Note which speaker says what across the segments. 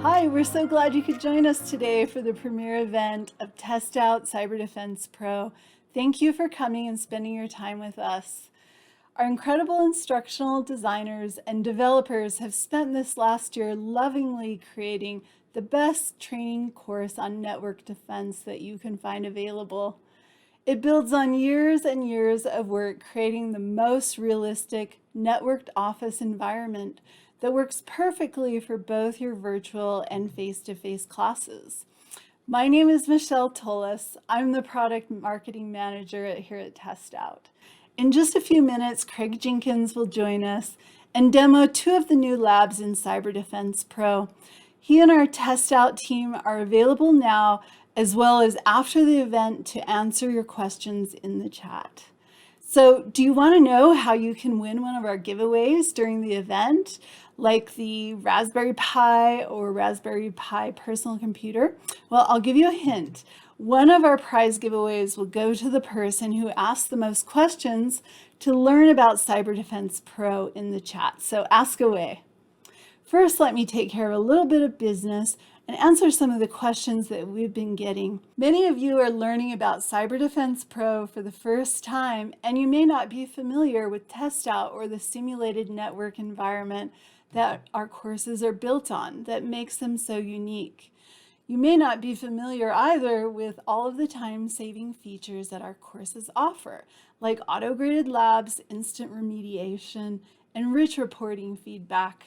Speaker 1: Hi, we're so glad you could join us today for the premiere event of TestOut CyberDefense Pro. Thank you for coming and spending your time with us. Our incredible instructional designers and developers have spent this last year lovingly creating the best training course on network defense that you can find available. It builds on years and years of work creating the most realistic networked office environment that works perfectly for both your virtual and face-to-face classes. My name is Michelle Tullis. I'm the product marketing manager here at TestOut. In just a few minutes, Craig Jenkins will join us and demo two of the new labs in CyberDefense Pro. He and our TestOut team are available now as well as after the event to answer your questions in the chat. So do you want to know how you can win one of our giveaways during the event, like the Raspberry Pi or Raspberry Pi personal computer? Well, I'll give you a hint. One of our prize giveaways will go to the person who asks the most questions to learn about CyberDefense Pro in the chat. So ask away. First, let me take care of a little bit of business and answer some of the questions that we've been getting. Many of you are learning about CyberDefense Pro for the first time, and you may not be familiar with TestOut or the simulated network environment that our courses are built on that makes them so unique. You may not be familiar either with all of the time-saving features that our courses offer, like auto-graded labs, instant remediation, and rich reporting feedback.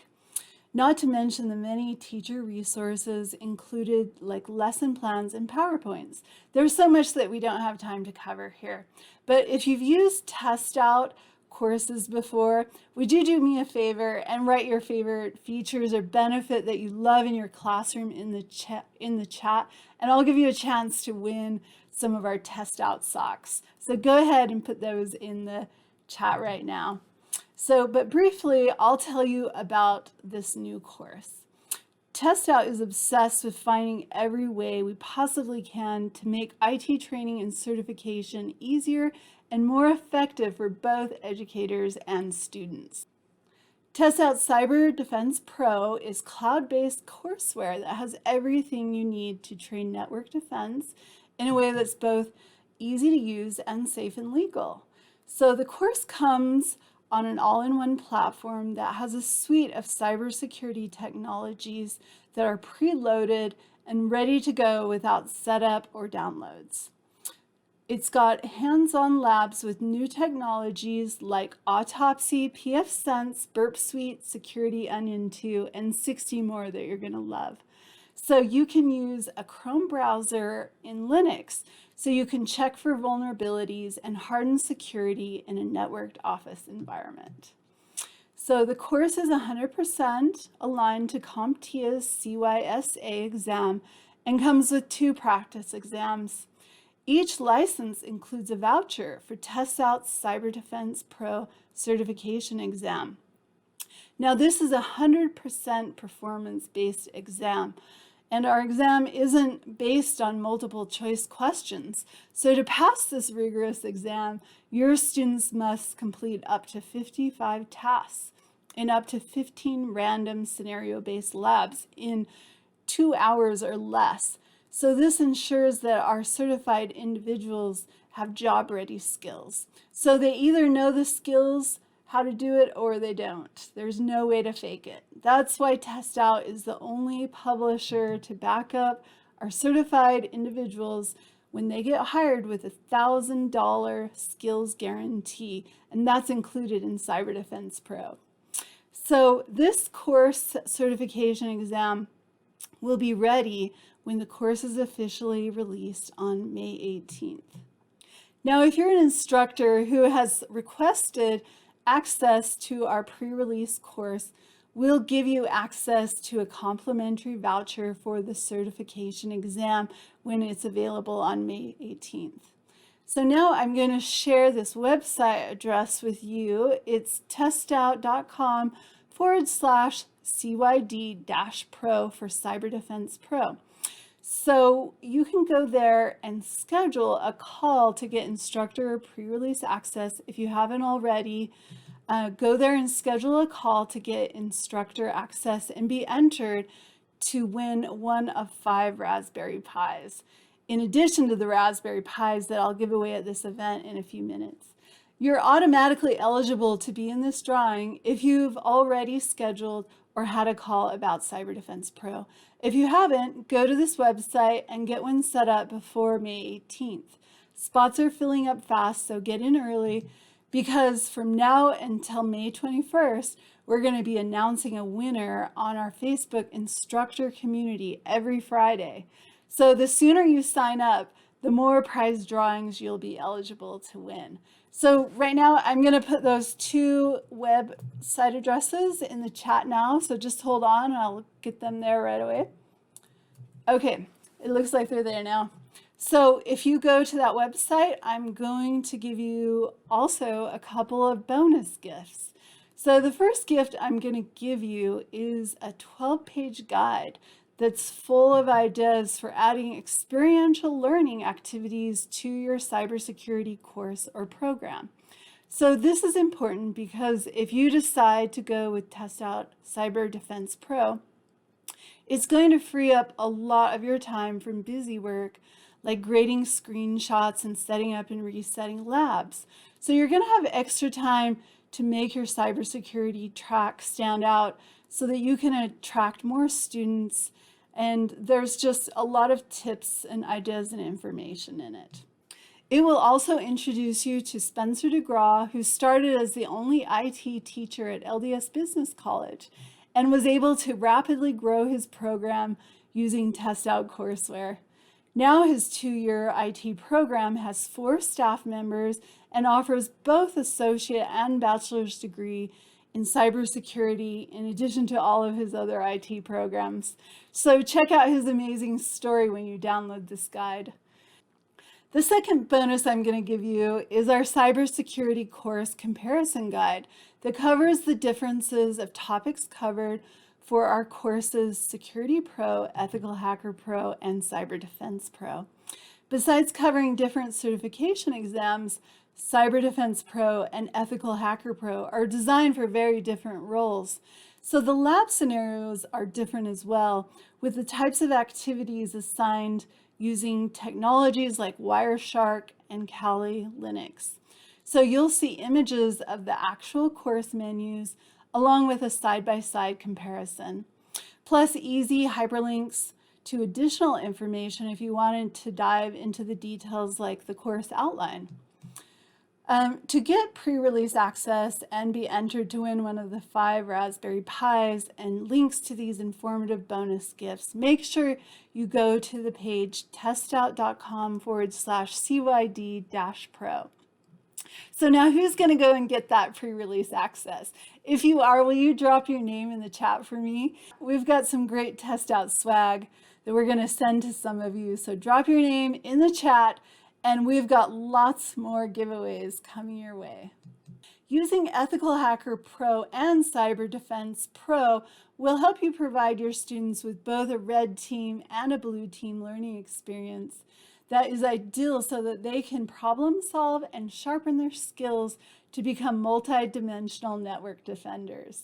Speaker 1: Not to mention the many teacher resources included like lesson plans and PowerPoints. There's so much that we don't have time to cover here. But if you've used TestOut courses before, would you do me a favor and write your favorite features or benefit that you love in your classroom in the chat, and I'll give you a chance to win some of our TestOut socks. So go ahead and put those in the chat right now. But briefly, I'll tell you about this new course. TestOut is obsessed with finding every way we possibly can to make IT training and certification easier and more effective for both educators and students. TestOut CyberDefense Pro is cloud-based courseware that has everything you need to train network defense in a way that's both easy to use and safe and legal. So the course comes on an all-in-one platform that has a suite of cybersecurity technologies that are preloaded and ready to go without setup or downloads. It's got hands-on labs with new technologies like Autopsy, pfSense, Burp Suite, Security Onion 2, and 60 more that you're going to love. So you can use a Chrome browser in Linux so you can check for vulnerabilities and harden security in a networked office environment. So the course is 100% aligned to CompTIA's CySA exam and comes with 2 practice exams. Each license includes a voucher for TestOut CyberDefense Pro certification exam. Now this is a 100% performance-based exam, and our exam isn't based on multiple choice questions. So to pass this rigorous exam, your students must complete up to 55 tasks in up to 15 random scenario-based labs in 2 hours or less. So this ensures that our certified individuals have job-ready skills. So they either know the skills, how to do it, or they don't. There's no way to fake it. That's why TestOut is the only publisher to back up our certified individuals when they get hired with a $1,000 skills guarantee, and that's included in CyberDefense Pro. So this course certification exam will be ready when the course is officially released on May 18th. Now, if you're an instructor who has requested access to our pre-release course, we'll give you access to a complimentary voucher for the certification exam when it's available on May 18th. So now I'm going to share this website address with you. It's testout.com/CYD-Pro for CyberDefense Pro. So you can go there and schedule a call to get instructor pre-release access if you haven't already. Go there and schedule a call to get instructor access and be entered to win one of 5 Raspberry Pis, in addition to the Raspberry Pis that I'll give away at this event in a few minutes. You're automatically eligible to be in this drawing if you've already scheduled or had a call about CyberDefense Pro. If you haven't, go to this website and get one set up before May 18th. Spots are filling up fast, so get in early, because from now until May 21st, we're going to be announcing a winner on our Facebook Instructor community every Friday. So the sooner you sign up, the more prize drawings you'll be eligible to win. So right now, I'm going to put those 2 website addresses in the chat now. So just hold on, and I'll get them there right away. Okay, it looks like they're there now. So if you go to that website, I'm going to give you also a couple of bonus gifts. So the first gift I'm going to give you is a 12-page guide that's full of ideas for adding experiential learning activities to your cybersecurity course or program. So this is important because if you decide to go with TestOut CyberDefense Pro, it's going to free up a lot of your time from busy work like grading screenshots and setting up and resetting labs. So you're going to have extra time to make your cybersecurity track stand out so that you can attract more students, and there's just a lot of tips and ideas and information in it. It will also introduce you to Spencer DeGraw, who started as the only IT teacher at LDS Business College and was able to rapidly grow his program using TestOut courseware. Now his 2-year IT program has 4 staff members and offers both associate and bachelor's degree in cybersecurity, in addition to all of his other IT programs. So check out his amazing story when you download this guide. The second bonus I'm going to give you is our cybersecurity course comparison guide that covers the differences of topics covered for our courses Security Pro, Ethical Hacker Pro, and Cyber Defense Pro. Besides covering different certification exams, Cyber Defense Pro and Ethical Hacker Pro are designed for very different roles. So the lab scenarios are different as well, with the types of activities assigned using technologies like Wireshark and Kali Linux. So you'll see images of the actual course menus along with a side-by-side comparison, plus easy hyperlinks to additional information if you wanted to dive into the details like the course outline. To get pre-release access and be entered to win one of the 5 Raspberry Pis and links to these informative bonus gifts, make sure you go to the page testout.com/CYD-pro. So now who's going to go and get that pre-release access? If you are, will you drop your name in the chat for me? We've got some great TestOut swag that we're going to send to some of you. So drop your name in the chat, and we've got lots more giveaways coming your way. Using Ethical Hacker Pro and Cyber Defense Pro will help you provide your students with both a red team and a blue team learning experience that is ideal so that they can problem solve and sharpen their skills to become multi-dimensional network defenders.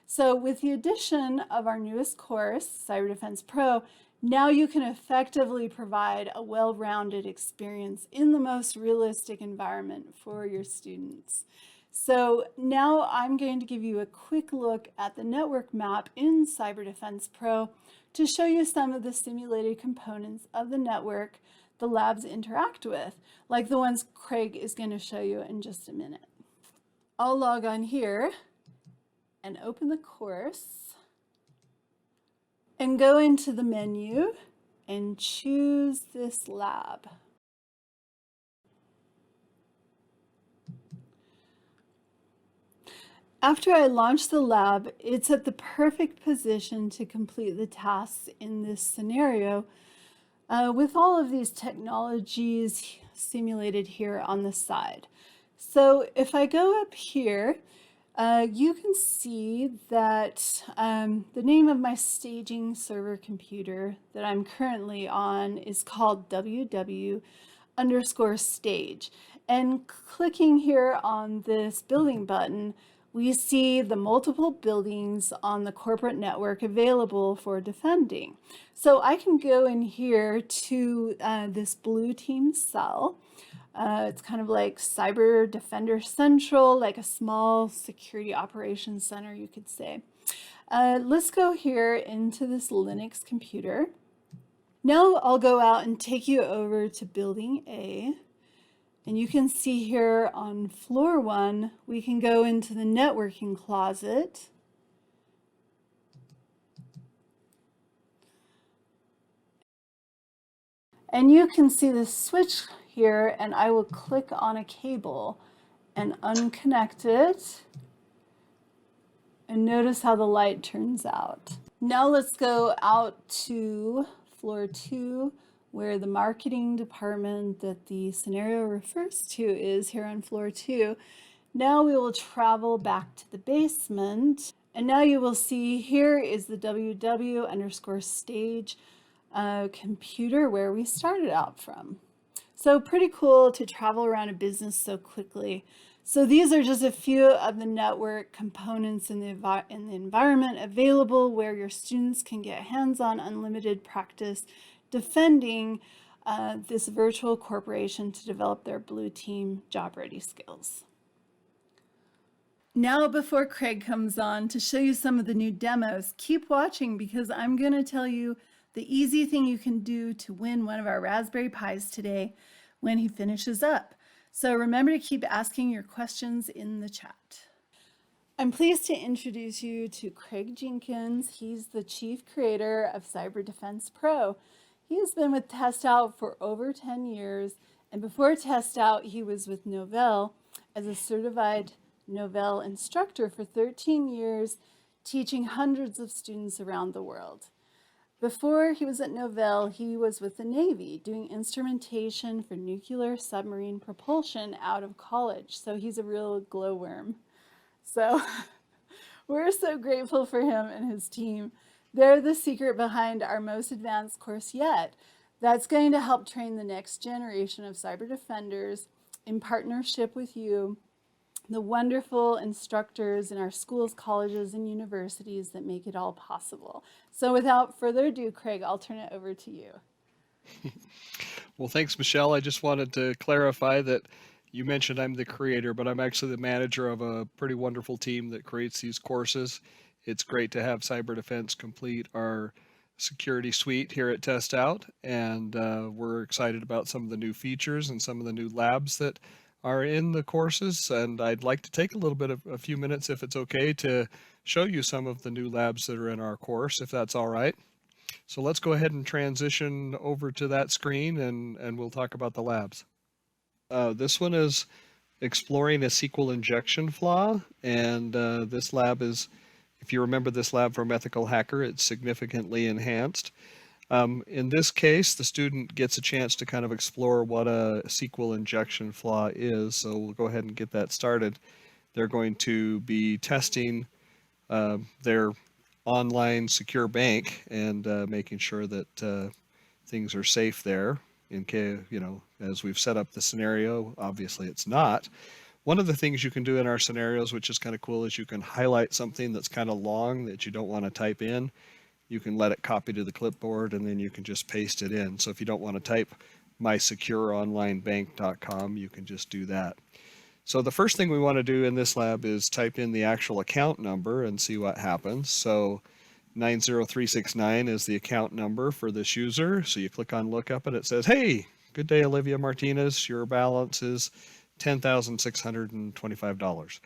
Speaker 1: So with the addition of our newest course, Cyber Defense Pro, now you can effectively provide a well-rounded experience in the most realistic environment for your students. So now I'm going to give you a quick look at the network map in Cyber Defense Pro to show you some of the simulated components of the network the labs interact with, like the ones Craig is going to show you in just a minute. I'll log on here and open the course and go into the menu and choose this lab. After I launch the lab, it's at the perfect position to complete the tasks in this scenario with all of these technologies simulated here on the side. So if I go up here, you can see that the name of my staging server computer that I'm currently on is called www_stage. And clicking here on this building button we see the multiple buildings on the corporate network available for defending. So I can go in here to this blue team cell. It's kind of like Cyber Defender Central, like a small security operations center, you could say. Let's go here into this Linux computer. Now I'll go out and take you over to building A. And you can see here on floor 1, we can go into the networking closet. And you can see the switch here, and I will click on a cable and unconnect it. And notice how the light turns out. Now let's go out to floor 2, where the marketing department that the scenario refers to is here on floor 2. Now we will travel back to the basement, and now you will see here is the www_stage computer where we started out from. So pretty cool to travel around a business so quickly. So these are just a few of the network components in the environment available where your students can get hands-on unlimited practice defending this virtual corporation to develop their blue team job ready skills. Now, before Craig comes on to show you some of the new demos, keep watching because I'm going to tell you the easy thing you can do to win one of our Raspberry Pis today when he finishes up. So remember to keep asking your questions in the chat. I'm pleased to introduce you to Craig Jenkins. He's the chief creator of CyberDefense Pro. He has been with TestOut for over 10 years, and before TestOut, he was with Novell as a certified Novell instructor for 13 years, teaching hundreds of students around the world. Before he was at Novell, he was with the Navy doing instrumentation for nuclear submarine propulsion out of college. So he's a real glowworm. So we're so grateful for him and his team. They're the secret behind our most advanced course yet. That's going to help train the next generation of cyber defenders in partnership with you, the wonderful instructors in our schools, colleges, and universities that make it all possible. So without further ado, Craig, I'll turn it over to you.
Speaker 2: Well, thanks, Michelle. I just wanted to clarify that you mentioned I'm the creator, but I'm actually the manager of a pretty wonderful team that creates these courses. It's great to have Cyber Defense complete our security suite here at TestOut, and we're excited about some of the new features and some of the new labs that are in the courses, and I'd like to take a few minutes, if it's okay, to show you some of the new labs that are in our course, if that's all right. So let's go ahead and transition over to that screen, and we'll talk about the labs. This one is exploring a Sql injection flaw, and this lab is, if you remember this lab from Ethical Hacker, it's significantly enhanced. In this case, the student gets a chance to kind of explore what a Sql injection flaw is, so we'll go ahead and get that started. They're going to be testing their online secure bank and making sure that things are safe there. In case, as we've set up the scenario, obviously it's not. One of the things you can do in our scenarios, which is kind of cool, is you can highlight something that's kind of long that you don't want to type in. You can let it copy to the clipboard, and then you can just paste it in. So if you don't want to type mysecureonlinebank.com, you can just do that. So the first thing we want to do in this lab is type in the actual account number and see what happens. So 90369 is the account number for this user. So you click on lookup and it says, hey, good day, Olivia Martinez. Your balance is $10,625,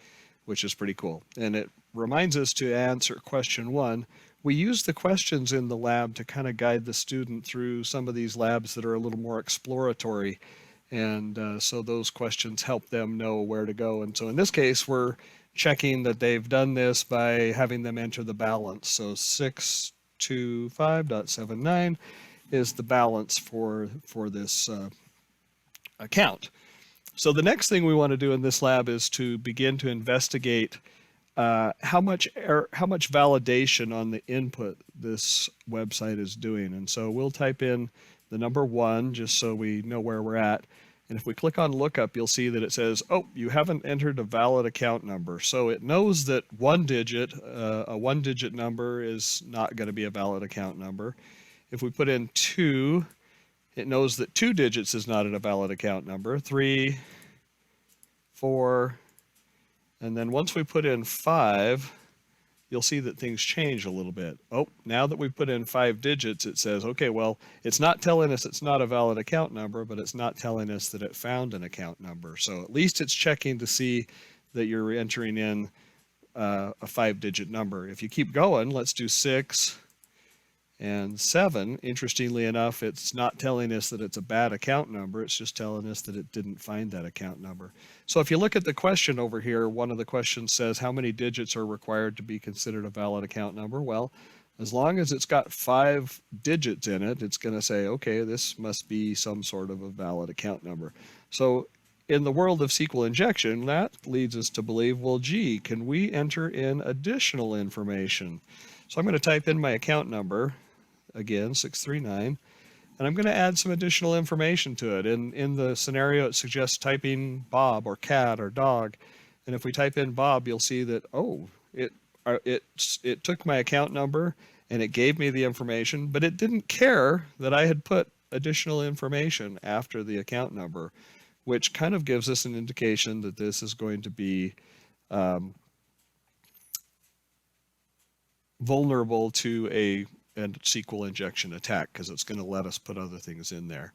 Speaker 2: which is pretty cool. And it reminds us to answer question 1. We use the questions in the lab to kind of guide the student through some of these labs that are a little more exploratory. And so those questions help them know where to go. And so in this case, we're checking that they've done this by having them enter the balance. So 625.79 is the balance for this account. So the next thing we want to do in this lab is to begin to investigate how much validation on the input this website is doing. And so we'll type in the number 1 just so we know where we're at. And if we click on lookup, you'll see that it says, oh, you haven't entered a valid account number. So it knows that a one-digit number is not going to be a valid account number. If we put in 2, it knows that 2 digits is not a valid account number. 3, 4, and then once we put in 5, you'll see that things change a little bit. Oh, now that we've put in 5 digits, it says, okay, well, it's not telling us it's not a valid account number, but it's not telling us that it found an account number. So at least it's checking to see that you're entering in a 5-digit number. If you keep going, let's do 6 and 7. Interestingly enough, it's not telling us that it's a bad account number. It's just telling us that it didn't find that account number. So if you look at the question over here, one of the questions says how many digits are required to be considered a valid account number? Well, as long as it's got 5 digits in it, it's going to say, okay, this must be some sort of a valid account number. So in the world of SQL injection, that leads us to believe, well, gee, can we enter in additional information? So I'm going to type in my account number, again, 639, and I'm going to add some additional information to it. In the scenario, it suggests typing Bob or cat or dog. And if we type in Bob, you'll see that, oh, it took my account number and it gave me the information, but it didn't care that I had put additional information after the account number, which kind of gives us an indication that this is going to be vulnerable to a SQL injection attack, because it's going to let us put other things in there.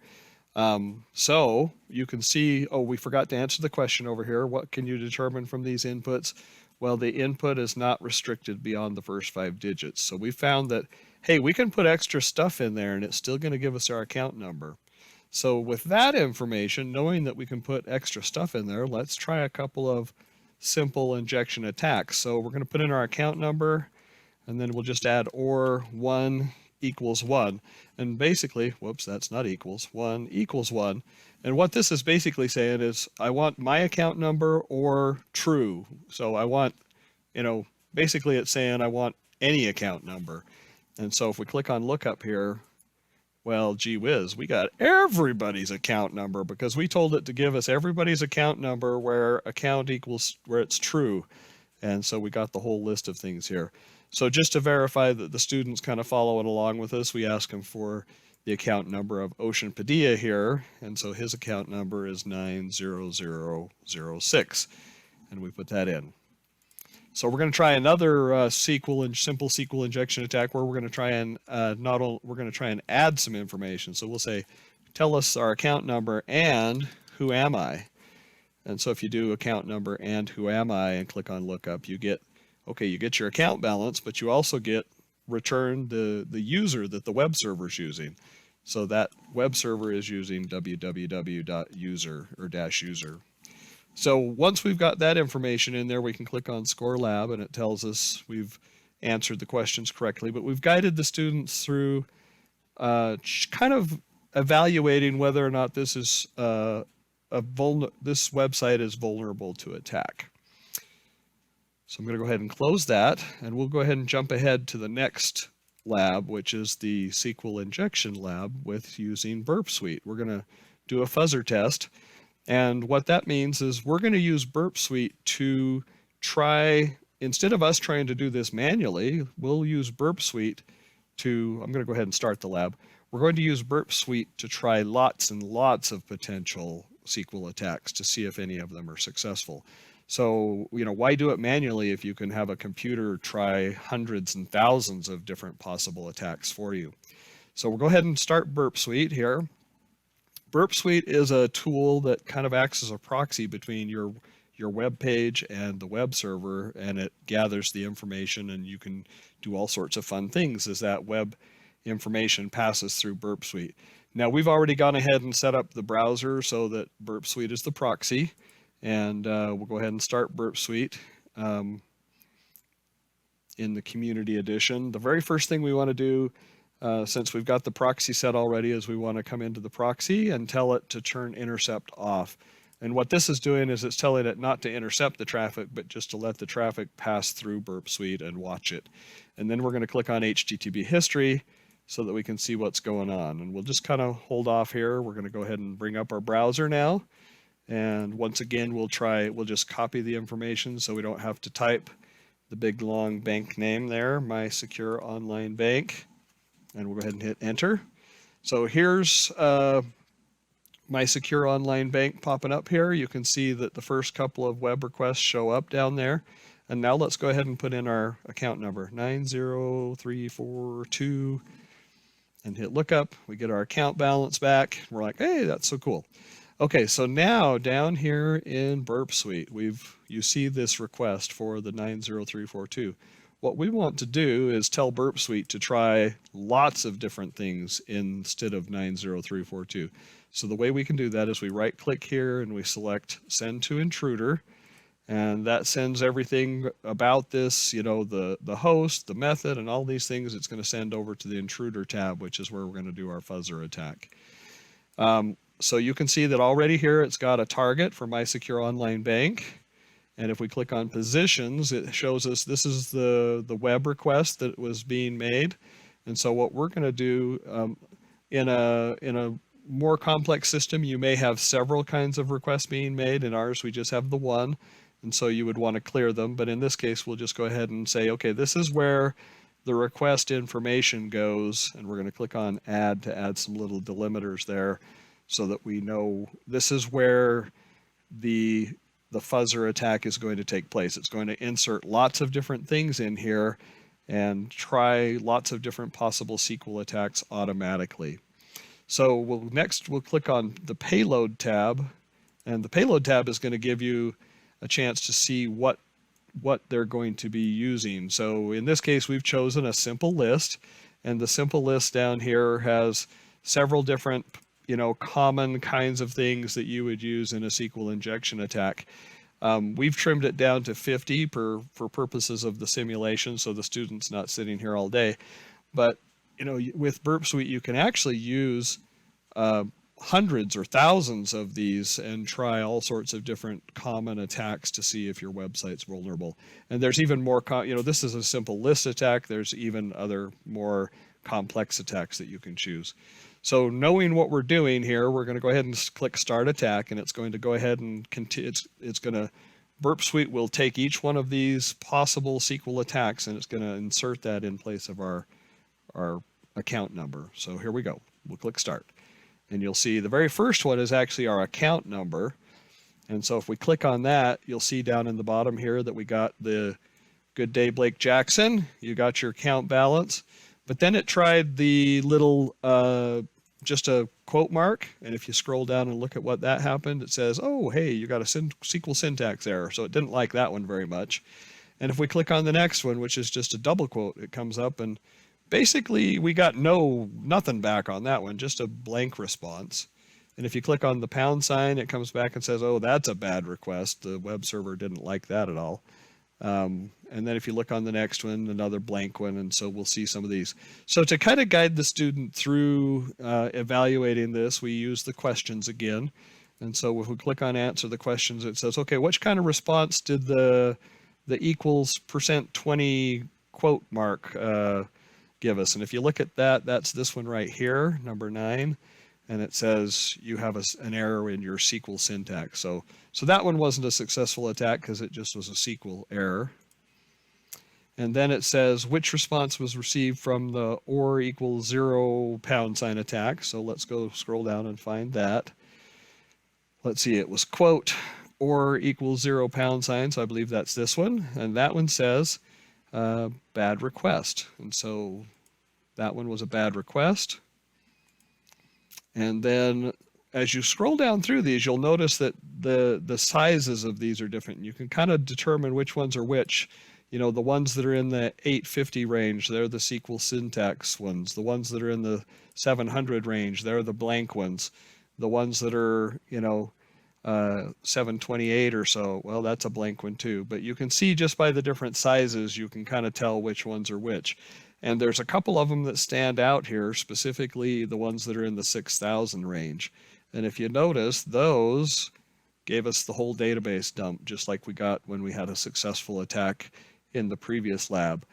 Speaker 2: So you can see, oh, we forgot to answer the question over here. What can you determine from these inputs? Well, the input is not restricted beyond the first 5 digits. So we found that, hey, we can put extra stuff in there and it's still going to give us our account number. So with that information, knowing that we can put extra stuff in there, let's try a couple of simple injection attacks. So we're going to put in our account number, and then we'll just add or 1 equals 1. And basically, whoops, that's not equals, 1 equals 1. And what this is basically saying is I want my account number or true. So I want, basically it's saying I want any account number. And so if we click on lookup here, well, gee whiz, we got everybody's account number, because we told it to give us everybody's account number where account equals where it's true. And so we got the whole list of things here. So just to verify that the student's kind of following along with us, we ask him for the account number of Ocean Padilla here. And so his account number is 90006. And we put that in. So we're going to try another simple SQL injection attack where we're going to try and add some information. So we'll say, tell us our account number and who am I? And so if you do account number and who am I and click on lookup, you get your account balance, but you also get returned the user that the web server is using. So that web server is using www.user or -user. So once we've got that information in there, we can click on Score Lab and it tells us we've answered the questions correctly, but we've guided the students through kind of evaluating whether or not this is this website is vulnerable to attack. So I'm going to go ahead and close that, and we'll go ahead and jump ahead to the next lab, which is the SQL Injection Lab with using Burp Suite. We're going to do a fuzzer test, and what that means is we're going to use Burp Suite to try, instead of us trying to do this manually, we'll use Burp Suite to, I'm going to go ahead and start the lab. We're going to use Burp Suite to try lots and lots of potential SQL attacks to see if any of them are successful. So, why do it manually if you can have a computer try hundreds and thousands of different possible attacks for you? So we'll go ahead and start Burp Suite here. Burp Suite is a tool that kind of acts as a proxy between your web page and the web server, and it gathers the information, and you can do all sorts of fun things as that web information passes through Burp Suite. Now we've already gone ahead and set up the browser so that Burp Suite is the proxy. And we'll go ahead and start Burp Suite in the Community Edition. The very first thing we want to do, since we've got the proxy set already, is we want to come into the proxy and tell it to turn intercept off. And what this is doing is it's telling it not to intercept the traffic, but just to let the traffic pass through Burp Suite and watch it. And then we're going to click on HTTP history, so that we can see what's going on. And we'll just kind of hold off here. We're going to go ahead and bring up our browser now. And once again, we'll just copy the information so we don't have to type the big long bank name there, My Secure Online Bank. And we'll go ahead and hit enter. So here's My Secure Online Bank popping up here. You can see that the first couple of web requests show up down there. And now let's go ahead and put in our account number, 90342, and hit lookup. We get our account balance back. We're like, hey, that's so cool. Okay, so now down here in Burp Suite, you see this request for the 90342. What we want to do is tell Burp Suite to try lots of different things instead of 90342. So the way we can do that is we right click here and we select Send to Intruder, and that sends everything about this, the host, the method, and all these things. It's going to send over to the Intruder tab, which is where we're going to do our fuzzer attack. So you can see that already here it's got a target for My Secure Online Bank. And if we click on positions, it shows us this is the web request that was being made. And so what we're going to do in a more complex system, you may have several kinds of requests being made. In ours, we just have the one. And so you would want to clear them. But in this case, we'll just go ahead and say, okay, this is where the request information goes. And we're going to click on add to add some little delimiters there, so that we know this is where the fuzzer attack is going to take place. It's going to insert lots of different things in here and try lots of different possible SQL attacks automatically. So next we'll click on the Payload tab, and the Payload tab is going to give you a chance to see what they're going to be using. So in this case, we've chosen a simple list, and the simple list down here has several different common kinds of things that you would use in a SQL injection attack. We've trimmed it down to 50 for purposes of the simulation, so the student's not sitting here all day. But with Burp Suite, you can actually use hundreds or thousands of these and try all sorts of different common attacks to see if your website's vulnerable. And there's even more, this is a simple list attack. There's even other more complex attacks that you can choose. So knowing what we're doing here, we're going to go ahead and click Start Attack, and it's going to go ahead and continue. It's going to, Burp Suite will take each one of these possible SQL attacks, and it's going to insert that in place of our account number. So here we go. We'll click Start. And you'll see the very first one is actually our account number. And so if we click on that, you'll see down in the bottom here that we got the Good Day Blake Jackson. You got your account balance. But then it tried the little just a quote mark, and if you scroll down and look at what that happened, it says, oh, hey, you got a SQL syntax error. So it didn't like that one very much. And if we click on the next one, which is just a double quote, it comes up, and basically we got nothing back on that one, just a blank response. And if you click on the pound sign, it comes back and says, oh, that's a bad request. The web server didn't like that at all. And then if you look on the next one, another blank one, and so we'll see some of these. So to kind of guide the student through evaluating this, we use the questions again. And so if we click on answer the questions, it says, okay, which kind of response did the equals %20 quote mark give us? And if you look at that, that's this one right here, number 9. And it says you have an error in your SQL syntax. So that one wasn't a successful attack because it just was a SQL error. And then it says which response was received from the or equals 0 pound sign attack. So let's go scroll down and find that. Let's see, it was quote or equals 0 pound sign. So I believe that's this one. And that one says bad request. And so that one was a bad request. And then as you scroll down through these, you'll notice that the sizes of these are different. You can kind of determine which ones are which. The ones that are in the 850 range, they're the SQL syntax ones. The ones that are in the 700 range, they're the blank ones. The ones that are, 728 or so, well, that's a blank one too. But you can see just by the different sizes, you can kind of tell which ones are which. And there's a couple of them that stand out here, specifically the ones that are in the 6,000 range. And if you notice, those gave us the whole database dump, just like we got when we had a successful attack in the previous lab.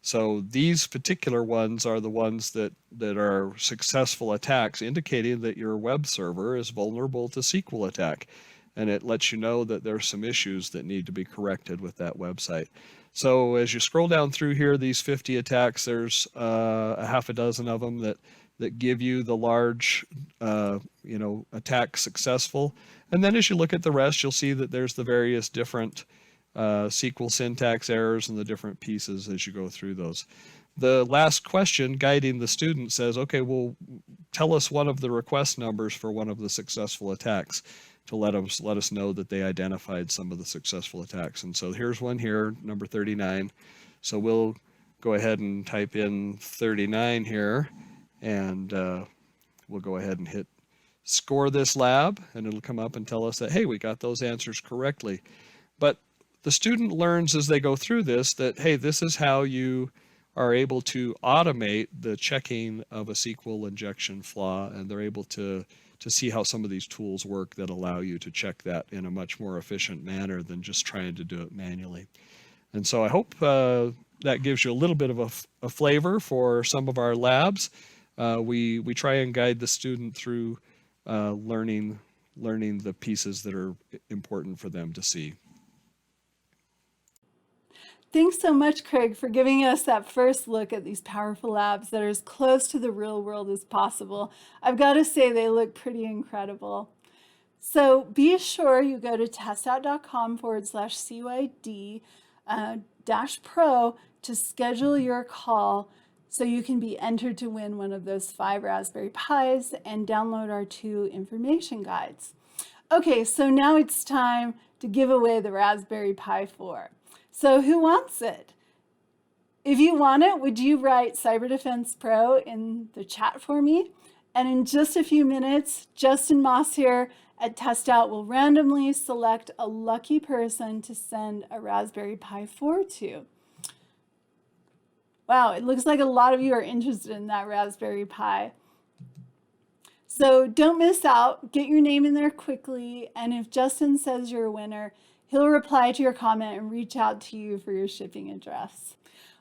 Speaker 2: So these particular ones are the ones that are successful attacks, indicating that your web server is vulnerable to SQL attack. And it lets you know that there's some issues that need to be corrected with that website. So as you scroll down through here, these 50 attacks, there's a half a dozen of them that give you the large, attack successful. And then as you look at the rest, you'll see that there's the various different SQL syntax errors and the different pieces as you go through those. The last question guiding the student says, okay, well, tell us one of the request numbers for one of the successful attacks to let us know that they identified some of the successful attacks. And so here's one here, number 39. So we'll go ahead and type in 39 here, and we'll go ahead and hit score this lab, and it'll come up and tell us that, hey, we got those answers correctly. But the student learns as they go through this that, hey, this is how you are able to automate the checking of a SQL injection flaw, and they're able to see how some of these tools work that allow you to check that in a much more efficient manner than just trying to do it manually. And so I hope that gives you a little bit of a flavor for some of our labs. We try and guide the student through learning the pieces that are important for them to see.
Speaker 1: Thanks so much, Craig, for giving us that first look at these powerful labs that are as close to the real world as possible. I've got to say they look pretty incredible. So be sure you go to testout.com/CYD-Pro to schedule your call so you can be entered to win one of those 5 Raspberry Pis and download our 2 information guides. Okay, so now it's time to give away the Raspberry Pi 4. So who wants it? If you want it, would you write CyberDefense Pro in the chat for me? And in just a few minutes, Justin Moss here at TestOut will randomly select a lucky person to send a Raspberry Pi 4 to. Wow, it looks like a lot of you are interested in that Raspberry Pi. So don't miss out, get your name in there quickly, and if Justin says you're a winner, he'll reply to your comment and reach out to you for your shipping address.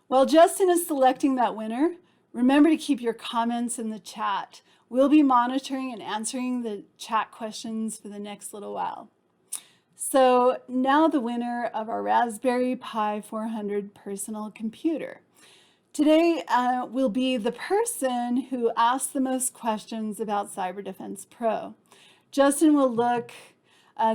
Speaker 1: While Justin is selecting that winner, remember to keep your comments in the chat. We'll be monitoring and answering the chat questions for the next little while. So now the winner of our Raspberry Pi 400 personal computer. Today will be the person who asked the most questions about CyberDefense Pro. Justin will look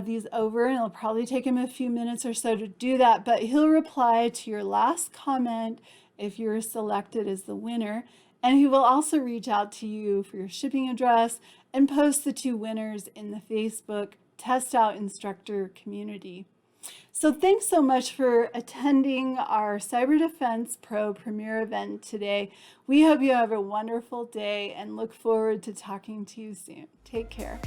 Speaker 1: these over, and it'll probably take him a few minutes or so to do that, but he'll reply to your last comment if you're selected as the winner, and he will also reach out to you for your shipping address and post the 2 winners in the Facebook TestOut Instructor community. So thanks so much for attending our CyberDefense Pro premiere event today. We hope you have a wonderful day and look forward to talking to you soon. Take care.